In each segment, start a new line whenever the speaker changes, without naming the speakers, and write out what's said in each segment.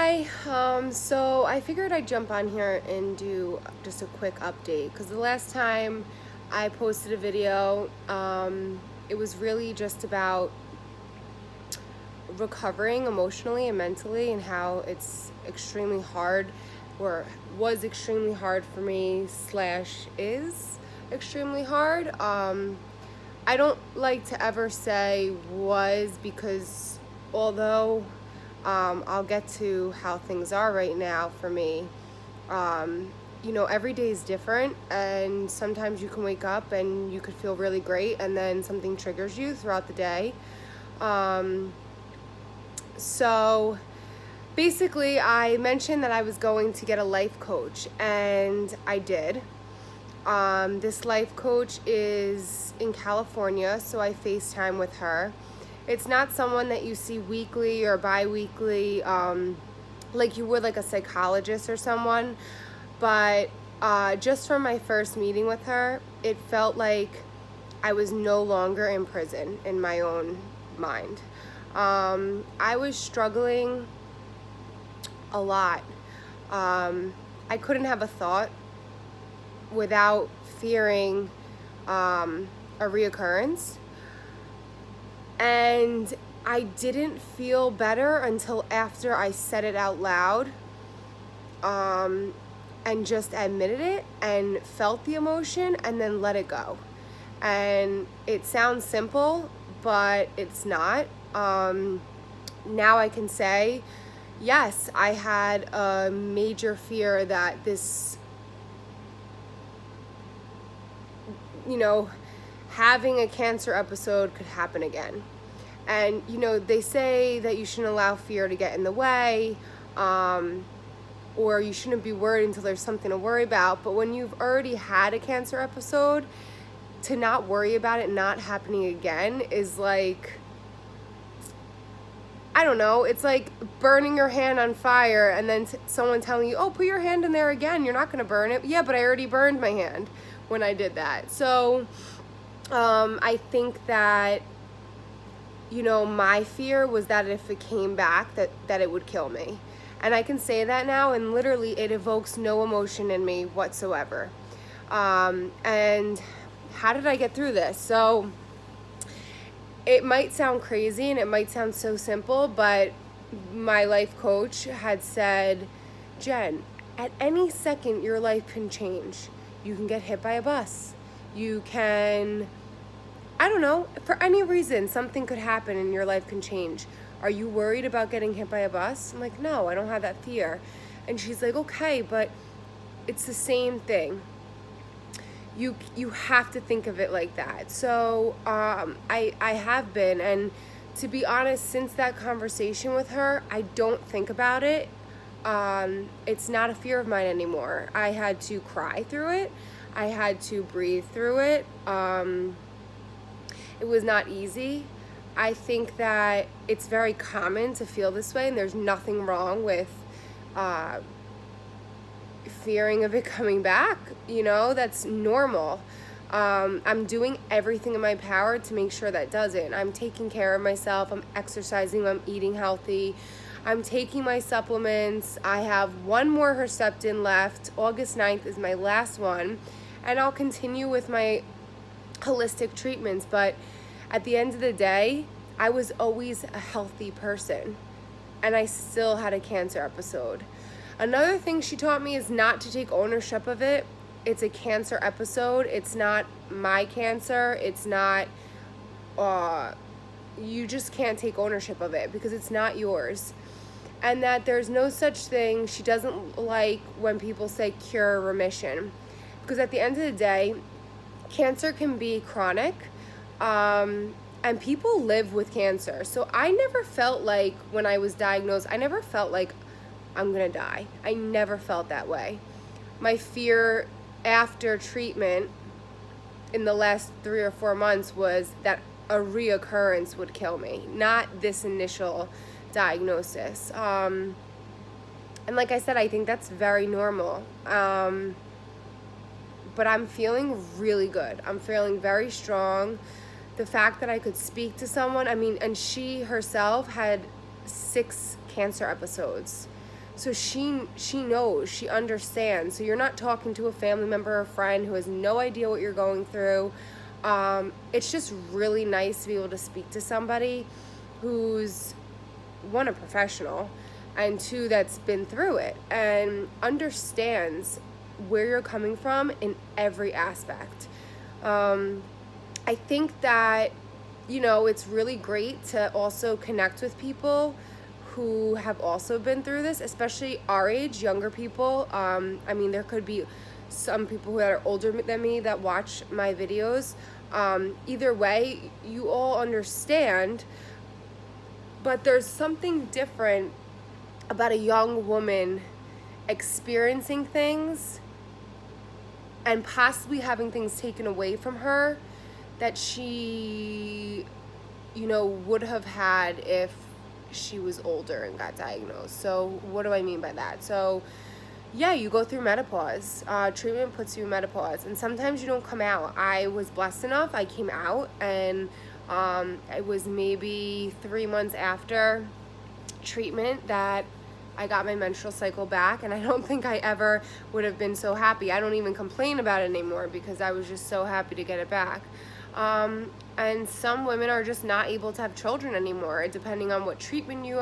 Hi, so I figured I'd jump on here and do just a quick update because the last time I posted a video, it was really just about recovering emotionally and mentally and how it's extremely hard or was extremely hard for me slash is extremely hard. I don't like to ever say was because although I'll get to how things are right now for me. Every day is different, and sometimes you can wake up and you could feel really great, and then something triggers you throughout the day. So basically, I mentioned that I was going to get a life coach, and I did. This life coach is in California, so I FaceTime with her. It's not someone that you see weekly or bi-weekly, like you would like a psychologist or someone, but just from my first meeting with her, it felt like I was no longer in prison in my own mind. I was struggling a lot. I couldn't have a thought without fearing a reoccurrence. And I didn't feel better until after I said it out loud, and just admitted it and felt the emotion and then let it go. And it sounds simple, but it's not. Now I can say, yes, I had a major fear that this, having a cancer episode could happen again. And, they say that you shouldn't allow fear to get in the way, or you shouldn't be worried until there's something to worry about. But when you've already had a cancer episode, to not worry about it not happening again is like, I don't know, it's like burning your hand on fire and then someone telling you, oh, put your hand in there again, you're not going to burn it. Yeah, but I already burned my hand when I did that. So I think that, my fear was that if it came back, that it would kill me. And I can say that now, and literally it evokes no emotion in me whatsoever. And how did I get through this? So it might sound crazy and it might sound so simple, but my life coach had said, Jen, at any second your life can change. You can get hit by a bus. You can, I don't know, for any reason, something could happen and your life can change. Are you worried about getting hit by a bus? I'm like, no, I don't have that fear. And she's like, okay, but it's the same thing. You have to think of it like that. So I have been, and to be honest, since that conversation with her, I don't think about it. It's not a fear of mine anymore. I had to cry through it. I had to breathe through it. It was not easy. I think that it's very common to feel this way, and there's nothing wrong with fearing of it coming back. That's normal. I'm doing everything in my power to make sure that doesn't. I'm taking care of myself. I'm exercising. I'm eating healthy. I'm taking my supplements. I have one more Herceptin left. August 9th is my last one. And I'll continue with my holistic treatments. But at the end of the day, I was always a healthy person. And I still had a cancer episode. Another thing she taught me is not to take ownership of it. It's a cancer episode. It's not my cancer. It's not, you just can't take ownership of it because it's not yours. And that there's no such thing. She doesn't like when people say cure or remission. Because at the end of the day, cancer can be chronic. And people live with cancer. So I never felt like when I was diagnosed, I never felt like I'm gonna die. I never felt that way. My fear after treatment in the last 3 or 4 months was that a reoccurrence would kill me, not this initial diagnosis. And like I said, I think that's very normal. But I'm feeling really good. I'm feeling very strong. The fact that I could speak to someone, and she herself had 6 cancer episodes. So she knows, she understands. So you're not talking to a family member or friend who has no idea what you're going through. It's just really nice to be able to speak to somebody who's, one, a professional, and two, that's been through it and understands where you're coming from in every aspect. I think that, it's really great to also connect with people who have also been through this, especially our age, younger people. There could be some people who are older than me that watch my videos. Either way, you all understand, but there's something different about a young woman experiencing things and possibly having things taken away from her that she, would have had if she was older and got diagnosed. So what do I mean by that? So yeah, you go through menopause. Treatment puts you in menopause, and sometimes you don't come out. I was blessed enough, I came out, and it was maybe 3 months after treatment that I got my menstrual cycle back, and I don't think I ever would have been so happy. I don't even complain about it anymore because I was just so happy to get it back. And some women are just not able to have children anymore, depending on what treatment you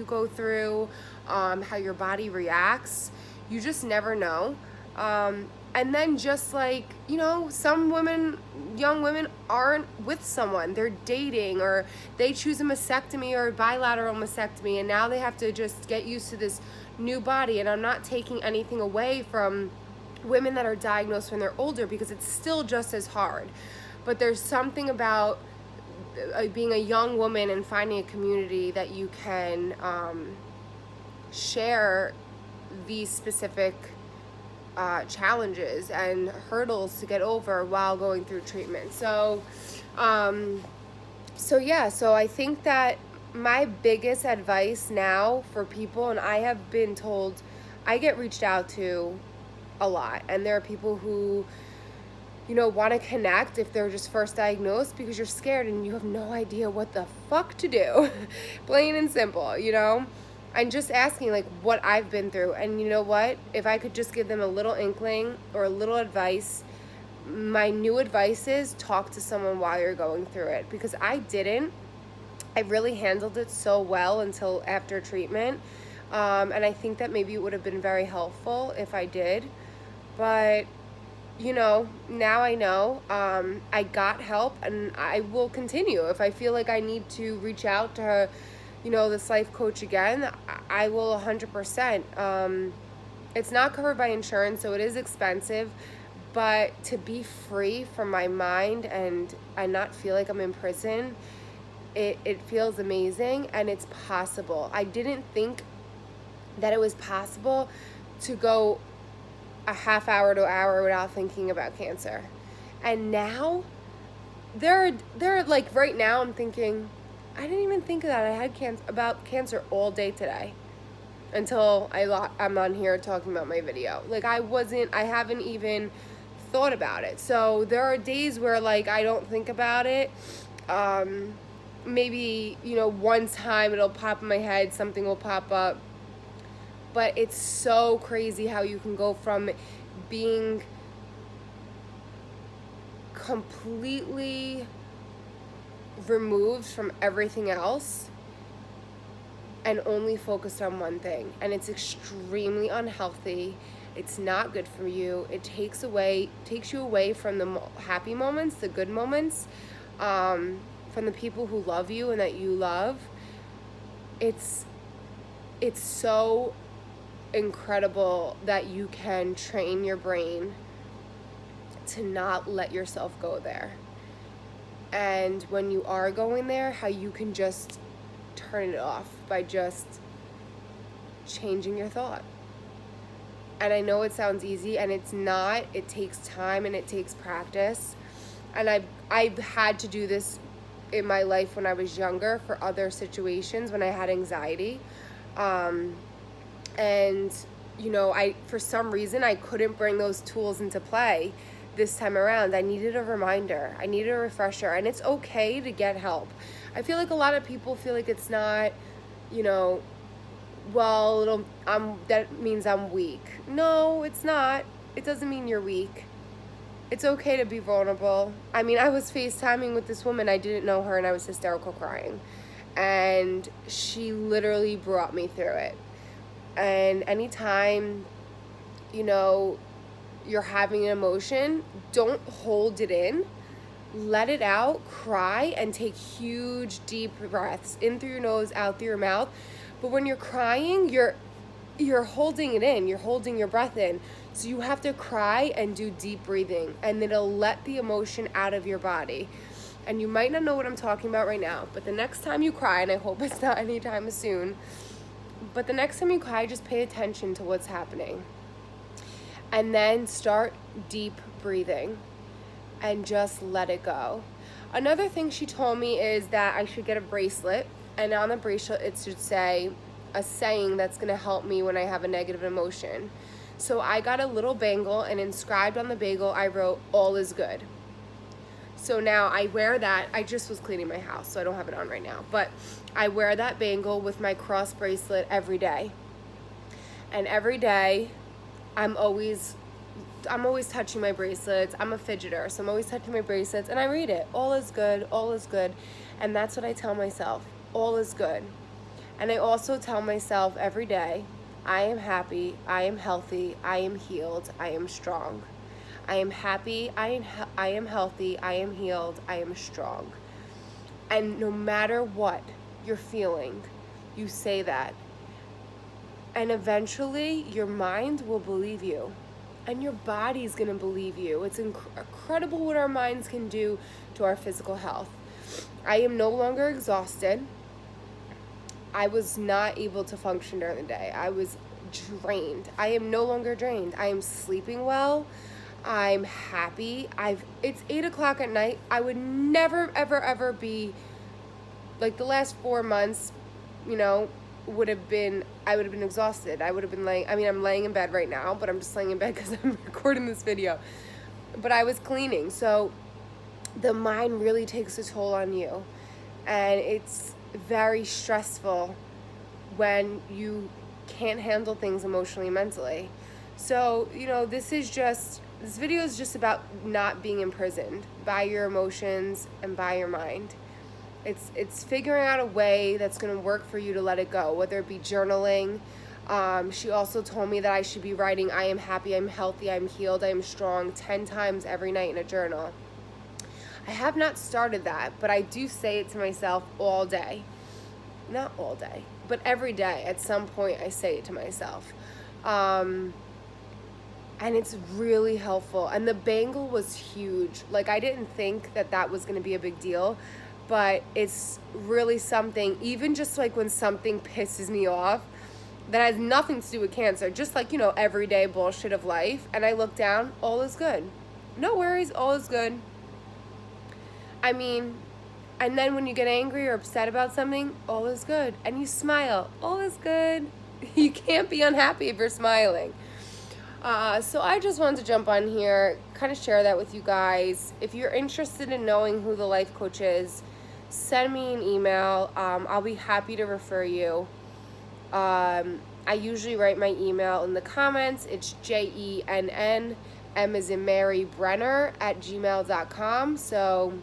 go through, how your body reacts. You just never know. And then just like, some women, young women, aren't with someone. They're dating, or they choose a mastectomy or a bilateral mastectomy, and now they have to just get used to this new body. And I'm not taking anything away from women that are diagnosed when they're older, because it's still just as hard. But there's something about being a young woman and finding a community that you can share these specific challenges and hurdles to get over while going through treatment. So I think that my biggest advice now for people, and I have been told, I get reached out to a lot, and there are people who want to connect if they're just first diagnosed, because you're scared and you have no idea what the fuck to do. Plain and simple, and just asking like what I've been through. And you know what, if I could just give them a little inkling or a little advice, my new advice is talk to someone while you're going through it, because I really handled it so well until after treatment. And I think that maybe it would have been very helpful if I did, but now I know. I got help, and I will continue. If I feel like I need to reach out to, this life coach again, I will 100%. It's not covered by insurance, so it is expensive, but to be free from my mind and not feel like I'm in prison, it feels amazing, and it's possible. I didn't think that it was possible to go a half hour to an hour without thinking about cancer. And now they're like, right now I'm thinking, I didn't even think of that. I had about cancer all day today until I'm on here talking about my video. Like I haven't even thought about it. So there are days where like I don't think about it. Maybe, one time it'll pop in my head, something will pop up. But it's so crazy how you can go from being completely removed from everything else and only focused on one thing. And it's extremely unhealthy. It's not good for you. It takes you away from the happy moments, the good moments, from the people who love you and that you love. It's so incredible that you can train your brain to not let yourself go there. And when you are going there, how you can just turn it off by just changing your thought. And I know it sounds easy, and it's not. It takes time and it takes practice. And I've had to do this in my life when I was younger for other situations when I had anxiety. And, for some reason, I couldn't bring those tools into play this time around. I needed a reminder. I needed a refresher. And it's okay to get help. I feel like a lot of people feel like it's not, well, that means I'm weak. No, it's not. It doesn't mean you're weak. It's okay to be vulnerable. I mean, I was FaceTiming with this woman. I didn't know her, and I was hysterical crying. And she literally brought me through it. And anytime, you're having an emotion, don't hold it in. Let it out, cry, and take huge, deep breaths in through your nose, out through your mouth. But when you're crying, you're holding it in. You're holding your breath in. So you have to cry and do deep breathing, and it'll let the emotion out of your body. And you might not know what I'm talking about right now, but the next time you cry, and I hope it's not anytime soon, but the next time you cry, just pay attention to what's happening. And then start deep breathing and just let it go. Another thing she told me is that I should get a bracelet, and on the bracelet it should say a saying that's going to help me when I have a negative emotion. So I got a little bangle, and inscribed on the bangle I wrote, "All is good." So now I wear that. I just was cleaning my house, so I don't have it on right now, but I wear that bangle with my cross bracelet every day. And every day I'm always touching my bracelets. I'm a fidgeter, so I'm always touching my bracelets, and I read it. All is good, all is good. And that's what I tell myself. All is good. And I also tell myself every day, I am happy, I am healthy, I am healed, I am strong. I am happy, I am healthy, I am healed, I am strong. And no matter what you're feeling, you say that. And eventually your mind will believe you, and your body's going to believe you. It's incredible what our minds can do to our physical health. I am no longer exhausted. I was not able to function during the day. I was drained. I am no longer drained. I am sleeping well. I'm happy. It's 8 o'clock at night. I would never, ever, ever be, like the last 4 months, I would have been exhausted. I would have been I'm laying in bed right now, but I'm just laying in bed because I'm recording this video. But I was cleaning. So the mind really takes a toll on you. And it's very stressful when you can't handle things emotionally and mentally. So, this video is just about not being imprisoned by your emotions and by your mind. It's figuring out a way that's going to work for you to let it go, whether it be journaling. She also told me that I should be writing, I am happy, I'm healthy, I'm healed, I am strong, 10 times every night in a journal. I have not started that, but I do say it to myself all day. Not all day, but every day at some point I say it to myself. And it's really helpful. And the bangle was huge. Like, I didn't think that was going to be a big deal, but it's really something. Even just like when something pisses me off that has nothing to do with cancer, just like, everyday bullshit of life, and I look down, all is good. No worries, all is good. And then when you get angry or upset about something, all is good. And you smile, all is good. You can't be unhappy if you're smiling. So I just wanted to jump on here, kind of share that with you guys. If you're interested in knowing who the life coach is, send me an email. I'll be happy to refer you. I usually write my email in the comments. It's JENN, M as in Mary, Brenner @gmail.com. So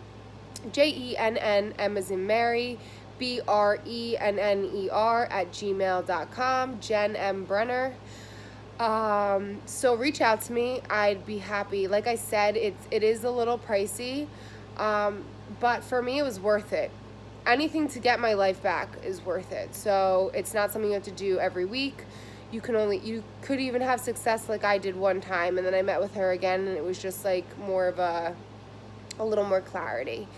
JENN, M as in Mary, BRENNER @gmail.com, Jennmbrenner. So reach out to me. I'd be happy. Like I said, it is a little pricey, but for me it was worth it. Anything to get my life back is worth it. So it's not something you have to do every week. You could even have success like I did one time, and then I met with her again, and it was just like more of a little more clarity.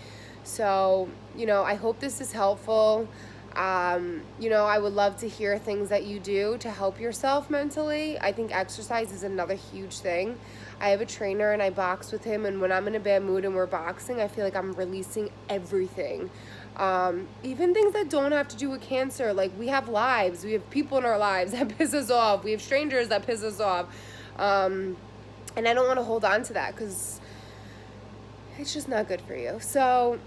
So, I hope this is helpful. I would love to hear things that you do to help yourself mentally. I think exercise is another huge thing. I have a trainer and I box with him, and when I'm in a bad mood and we're boxing, I feel like I'm releasing everything. Even things that don't have to do with cancer. Like, we have lives. We have people in our lives that piss us off. We have strangers that piss us off. And I don't want to hold on to that because it's just not good for you. So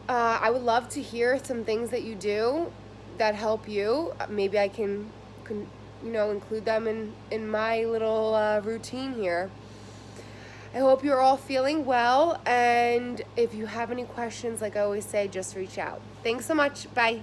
I would love to hear some things that you do that help you. Maybe I can include them in my little routine here. I hope you're all feeling well, and if you have any questions, like I always say, just reach out. Thanks so much. Bye.